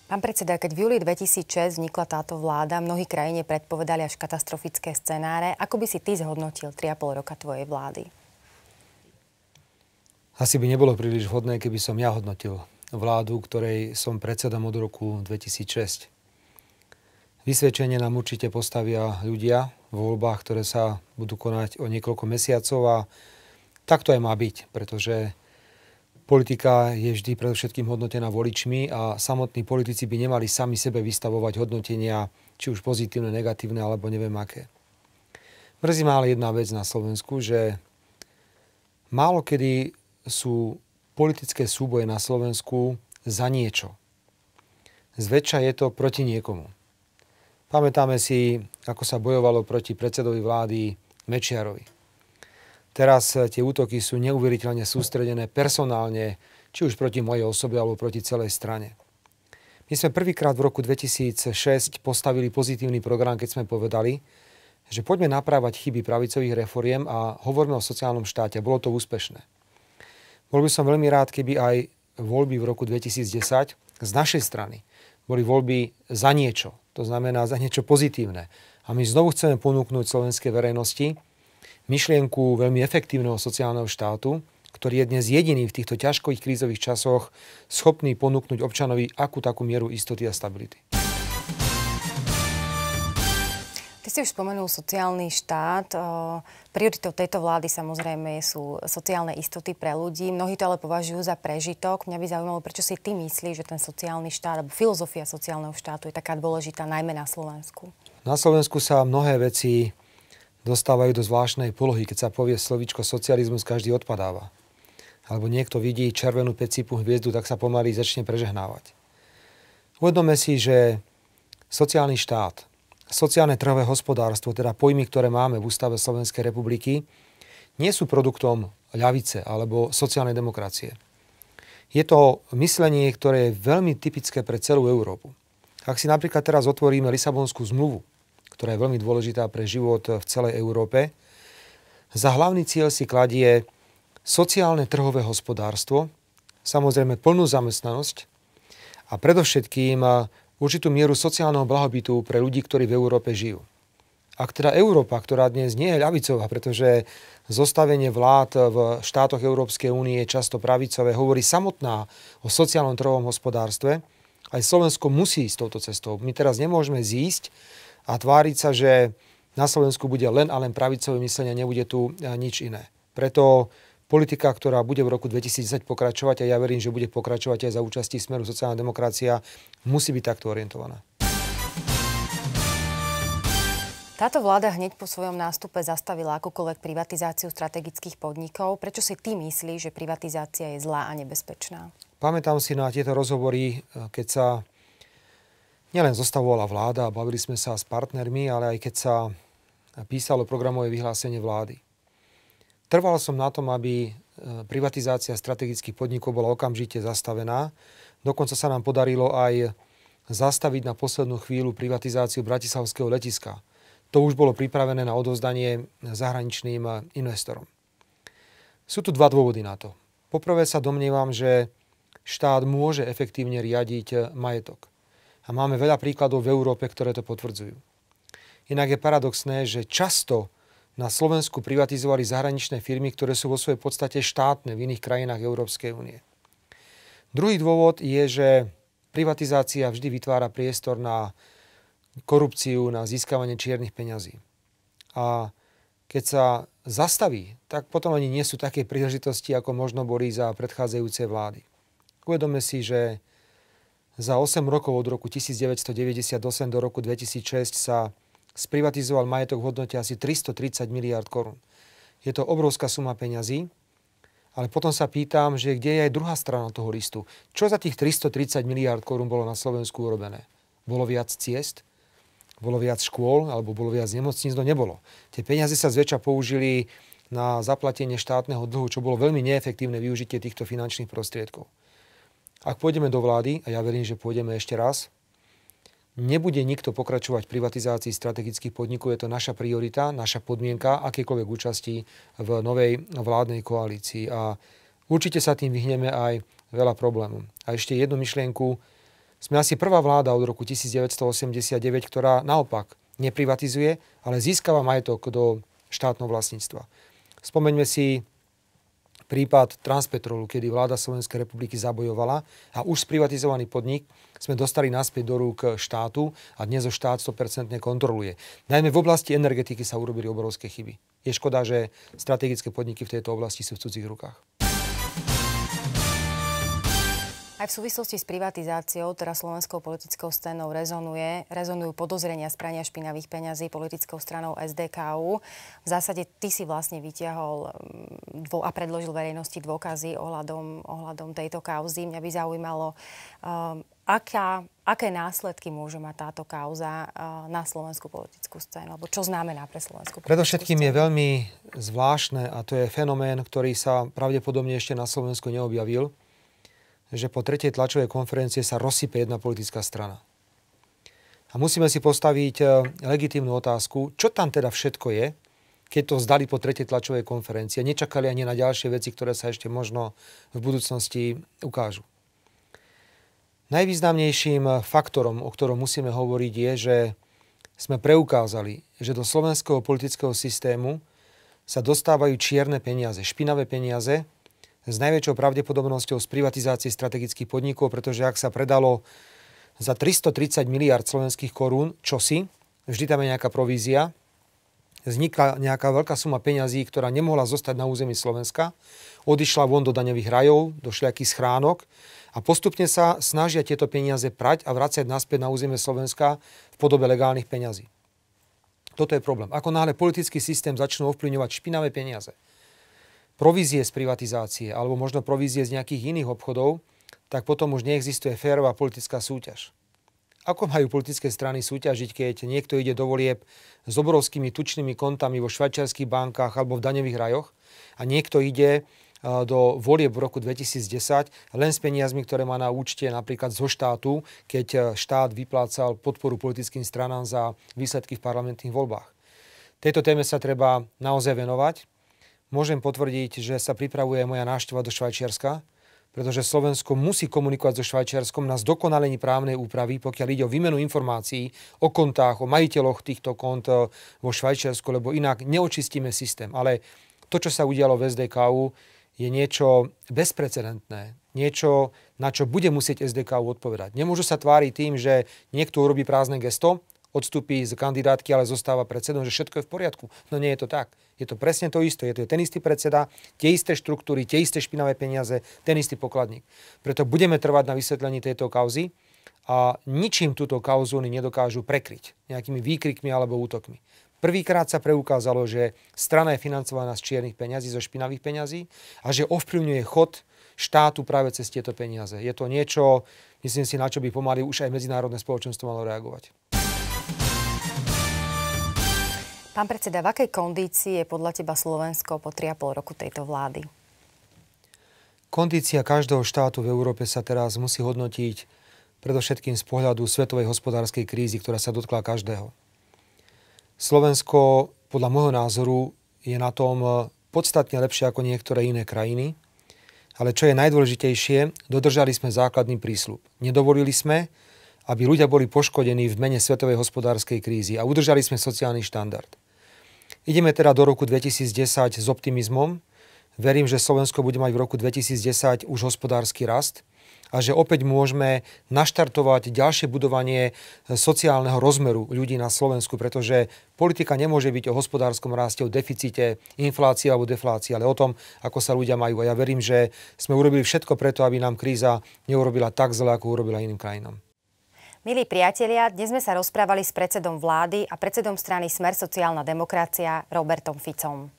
Pán predseda, keď v júli 2006 vznikla táto vláda, mnohí krajine predpovedali až katastrofické scenáre. Ako by si ty zhodnotil 3,5 roka tvojej vlády? Asi by nebolo príliš vhodné, keby som ja hodnotil vládu, ktorej som predsedom od roku 2006. Vysvedčenie nám určite postavia ľudia vo voľbách, ktoré sa budú konať o niekoľko mesiacov a tak to aj má byť, pretože politika je vždy predovšetkým hodnotená voličmi a samotní politici by nemali sami sebe vystavovať hodnotenia, či už pozitívne, negatívne, alebo neviem aké. Mrzí ma ale jedna vec na Slovensku, že málo kedy sú politické súboje na Slovensku za niečo. Zväčša je to proti niekomu. Pamätáme si, ako sa bojovalo proti predsedovi vlády Mečiarovi. Teraz tie útoky sú neuveriteľne sústredené personálne, či už proti mojej osobe, alebo proti celej strane. My sme prvýkrát v roku 2006 postavili pozitívny program, keď sme povedali, že poďme naprávať chyby pravicových reforiem a hovoríme o sociálnom štáte. Bolo to úspešné. Bol by som veľmi rád, keby aj voľby v roku 2010 z našej strany boli voľby za niečo. To znamená za niečo pozitívne. A my znovu chceme ponúknuť slovenskej verejnosti myšlienku veľmi efektívneho sociálneho štátu, ktorý je dnes jediný v týchto ťažkých krízových časoch schopný ponúknuť občanovi akú takú mieru istoty a stability. Ty si už spomenul sociálny štát. Prioritou tejto vlády samozrejme sú sociálne istoty pre ľudí. Mnohí to ale považujú za prežitok. Mňa by zaujímalo, prečo si ty myslíš, že ten sociálny štát alebo filozofia sociálneho štátu je taká dôležitá najmä na Slovensku? Na Slovensku sa mnohé veci dostávajú do zvláštnej polohy. Keď sa povie slovíčko socializmus, každý odpadáva. Alebo niekto vidí červenú päťcípu hviezdu, tak sa pomaly začne prežehnávať. Uvedome si, že sociálny štát, sociálne trhové hospodárstvo, teda pojmy, ktoré máme v Ústave Slovenskej republiky, nie sú produktom ľavice alebo sociálnej demokracie. Je to myslenie, ktoré je veľmi typické pre celú Európu. Ak si napríklad teraz otvoríme Lisabonskú zmluvu, ktorá je veľmi dôležitá pre život v celej Európe, za hlavný cieľ si kladie sociálne trhové hospodárstvo, samozrejme plnú zamestnanosť a predovšetkým určitú mieru sociálneho blahobytu pre ľudí, ktorí v Európe žijú. Ak teda Európa, ktorá dnes nie je ľavicová, pretože zostavenie vlád v štátoch Európskej únie je často pravicové, hovorí samotná o sociálnom trhovom hospodárstve, aj Slovensko musí ísť touto cestou. My teraz nemôžeme zísť a tváriť sa, že na Slovensku bude len a len pravicové myslenie, nebude tu nič iné. Preto politika, ktorá bude v roku 2010 pokračovať, a ja verím, že bude pokračovať aj za účasti Smeru sociálna demokracia, musí byť takto orientovaná. Táto vláda hneď po svojom nástupe zastavila akúkoľvek privatizáciu strategických podnikov. Prečo si ty myslíš, že privatizácia je zlá a nebezpečná? Pamätám si na tieto rozhovory, keď sa nielen zostavovala vláda a bavili sme sa s partnermi, ale aj keď sa písalo programové vyhlásenie vlády. Trval som na tom, aby privatizácia strategických podnikov bola okamžite zastavená. Dokonca sa nám podarilo aj zastaviť na poslednú chvíľu privatizáciu bratislavského letiska. To už bolo pripravené na odovzdanie zahraničným investorom. Sú tu dva dôvody na to. Poprvé sa domnievam, že štát môže efektívne riadiť majetok. A máme veľa príkladov v Európe, ktoré to potvrdzujú. Inak je paradoxné, že často na Slovensku privatizovali zahraničné firmy, ktoré sú vo svojej podstate štátne v iných krajinách Európskej únie. Druhý dôvod je, že privatizácia vždy vytvára priestor na korupciu, na získavanie čiernych peňazí. A keď sa zastaví, tak potom ani nie sú také príležitosti, ako možno boli za predchádzajúce vlády. Uvedome si, že za 8 rokov od roku 1998 do roku 2006 sa sprivatizoval majetok v hodnote asi 330 miliárd korún. Je to obrovská suma peňazí, ale potom sa pýtam, že kde je aj druhá strana toho listu. Čo za tých 330 miliárd korún bolo na Slovensku urobené? Bolo viac ciest? Bolo viac škôl? Alebo bolo viac nemocníc? No nebolo. Tie peniaze sa zväčša použili na zaplatenie štátneho dlhu, čo bolo veľmi neefektívne využitie týchto finančných prostriedkov. Ak pôjdeme do vlády, a ja verím, že pôjdeme ešte raz, nebude nikto pokračovať v privatizácii strategických podnikov. Je to naša priorita, naša podmienka akejkoľvek účasti v novej vládnej koalícii. A určite sa tým vyhneme aj veľa problémov. A ešte jednu myšlienku. Sme asi prvá vláda od roku 1989, ktorá naopak neprivatizuje, ale získava majetok do štátneho vlastníctva. Spomeňme si prípad Transpetrolu, kedy vláda Slovenskej republiky zabojovala a už sprivatizovaný podnik sme dostali naspäť do rúk štátu a dnes ho štát 100% kontroluje. Najmä v oblasti energetiky sa urobili obrovské chyby. Je škoda, že strategické podniky v tejto oblasti sú v cudzích rukách. Aj v súvislosti s privatizáciou, teda slovenskou politickou scénou rezonujú podozrenia z prania špinavých peňazí politickou stranou SDKU. V zásade ty si vlastne vyťahol a predložil verejnosti dôkazy ohľadom tejto kauzy. Mňa by zaujímalo, aké následky môže mať táto kauza na slovenskú politickú scénu, alebo čo znamená pre slovenskú politickú scénu? Predovšetkým je veľmi zvláštne, a to je fenomén, ktorý sa pravdepodobne ešte na Slovensku neobjavil, že po tretej tlačovej konferencie sa rozsype jedna politická strana. A musíme si postaviť legitímnu otázku, čo tam teda všetko je, keď to vzdali po tretej tlačovej konferencie. Nečakali ani na ďalšie veci, ktoré sa ešte možno v budúcnosti ukážu. Najvýznamnejším faktorom, o ktorom musíme hovoriť, je, že sme preukázali, že do slovenského politického systému sa dostávajú čierne peniaze, špinavé peniaze, s najväčšou pravdepodobnosťou z privatizácie strategických podnikov, pretože ak sa predalo za 330 miliard slovenských korún čosi, vždy tam je nejaká provízia, vznikla nejaká veľká suma peňazí, ktorá nemohla zostať na území Slovenska, odišla von do daňových rajov, do všelijakých schránok a postupne sa snažia tieto peniaze prať a vracať naspäť na územie Slovenska v podobe legálnych peňazí. Toto je problém. Ako náhle politický systém začnú ovplyvňovať špinavé peniaze, provízie z privatizácie alebo možno provízie z nejakých iných obchodov, tak potom už neexistuje férová politická súťaž. Ako majú politické strany súťažiť, keď niekto ide do volieb s obrovskými tučnými kontami vo švajčiarskych bankách alebo v daňových rajoch a niekto ide do volieb v roku 2010 len s peniazmi, ktoré má na účte napríklad zo štátu, keď štát vyplácal podporu politickým stranám za výsledky v parlamentných voľbách. Tejto téme sa treba naozaj venovať. Môžem potvrdiť, že sa pripravuje moja návšteva do Švajčiarska, pretože Slovensko musí komunikovať so Švajčiarskom na zdokonalení právnej úpravy, pokiaľ ide o výmenu informácií o kontách, o majiteľoch týchto kont vo Švajčiarsku, lebo inak neočistíme systém. Ale to, čo sa udialo v SDKU, je niečo bezprecedentné. Niečo, na čo bude musieť SDKU odpovedať. Nemôžu sa tváriť tým, že niekto urobí prázdne gesto, odstúpi z kandidátky, ale zostáva predsedom, že všetko je v poriadku. No nie je to tak. Je to presne to isté. Je to ten istý predseda, tie isté štruktúry, tie isté špinavé peniaze, ten istý pokladník. Preto budeme trvať na vysvetlení tejto kauzy a ničím túto kauzu oni nedokážu prekryť nejakými výkrikmi alebo útokmi. Prvýkrát sa preukázalo, že strana je financovaná z čiernych peňazí, zo špinavých peňazí a že ovplyvňuje chod štátu práve cez tieto peniaze. Je to niečo, myslím si, na čo by pomaly už aj medzinárodné spoločenstvo malo reagovať. Pán predseda, v akej kondícii je podľa teba Slovensko po 3,5 roku tejto vlády? Kondícia každého štátu v Európe sa teraz musí hodnotiť predovšetkým z pohľadu svetovej hospodárskej krízy, ktorá sa dotkla každého. Slovensko, podľa môjho názoru, je na tom podstatne lepšie ako niektoré iné krajiny, ale čo je najdôležitejšie, dodržali sme základný prísľub. Nedovolili sme, aby ľudia boli poškodení v mene svetovej hospodárskej krízy a udržali sme sociálny štandard. Ideme teda do roku 2010 s optimizmom. Verím, že Slovensko bude mať v roku 2010 už hospodársky rast a že opäť môžeme naštartovať ďalšie budovanie sociálneho rozmeru ľudí na Slovensku, pretože politika nemôže byť o hospodárskom raste, o deficite, inflácii alebo deflácii, ale o tom, ako sa ľudia majú. A ja verím, že sme urobili všetko preto, aby nám kríza neurobila tak zle, ako urobila iným krajinám. Milí priatelia, dnes sme sa rozprávali s predsedom vlády a predsedom strany Smer sociálna demokracia Robertom Ficom.